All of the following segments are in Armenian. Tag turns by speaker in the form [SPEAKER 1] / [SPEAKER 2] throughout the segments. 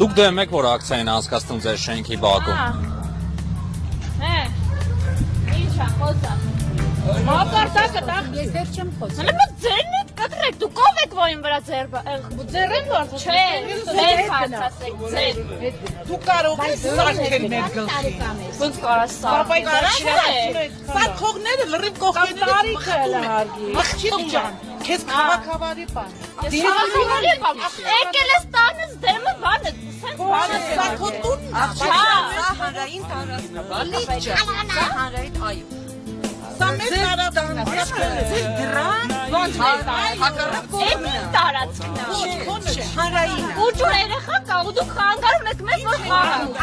[SPEAKER 1] Դուք դեմ եք, որ ակցիա են անցկացնում ձեր շենքի բակում։
[SPEAKER 2] Ինչ է խոսա։
[SPEAKER 3] Մակարդակը տախ ես դեռ չեմ խոսում։
[SPEAKER 2] Հələ ձերն եք կտրեք, դուք ով եք ոյին վրա
[SPEAKER 3] Ձեռեն որ
[SPEAKER 2] չէ, ձեր հարցասեք, ձեր։
[SPEAKER 3] դու կարող ես սարքել մեր գլխին։
[SPEAKER 2] Ոնց կարաս սա։
[SPEAKER 3] Պապայի սա քողները լրիվ կողքերից տարիքը հարգի։ Աղջիկ ջան, քեզ քաղաքավարի բան։
[SPEAKER 2] Եկել ես տանս դեմը բանը,
[SPEAKER 3] Սա քո տունն է։
[SPEAKER 4] Հանրային տարածքն է, բալի ջան, սա հանրային այո։
[SPEAKER 3] Սա մեր տարածքն է։
[SPEAKER 4] Դրան ոնց հակառակ
[SPEAKER 2] Էդ տարածքն է։
[SPEAKER 4] հանրային է։
[SPEAKER 2] Ուջուր երեխա կա ու դուք խանգարում եք մեզ որ խաղանք։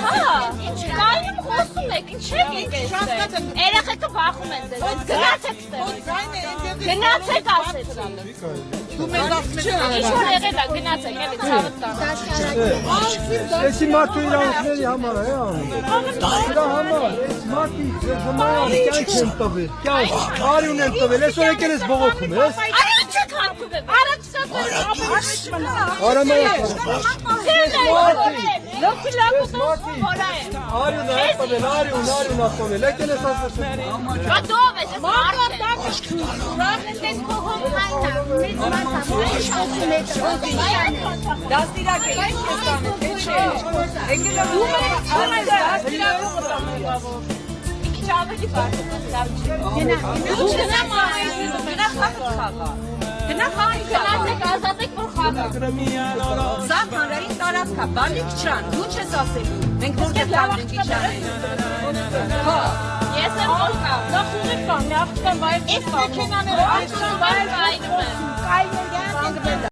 [SPEAKER 2] Հա, կայում խոսում եք, ինչ եք եկել։ Երեխեքը բախում են ձեզ, գնացեք ստեղ։ Գնացեք ասեցի։
[SPEAKER 3] Դու մեզ ասում ես
[SPEAKER 2] Ինչ որ եղել է, գնացեք, էլի ցավը տան։
[SPEAKER 5] Էսի մարդու իրանքների համար է անում։ Դրա համար, էս մարդի զմայալ կյանք են տվել, կյանք, արյուն են տվել, այսօր եկել ես բողոքում ես։
[SPEAKER 2] Այո, ինչ եք հանդիպում, առաջ
[SPEAKER 5] Արյուն է տվել, արյուն է տվել, եկել ես ասում։
[SPEAKER 2] Կատով ես,
[SPEAKER 4] Դաստիրակ է, ինչ ես տանը, թե չէ։ Եկել եմ
[SPEAKER 2] Ինչ ավելի բարդ Գնացեք ազատեք որ խաղա
[SPEAKER 4] Սա հանրային տարածք է, բալիկ ջան, դու չես ասելու։ Մենք որտեղ տանենք իջանել։
[SPEAKER 2] Ես եմ որ կա
[SPEAKER 3] Դա խուղիղ կա, մի աղջկան վայր
[SPEAKER 2] Ես մեքենաները
[SPEAKER 3] կայմերյան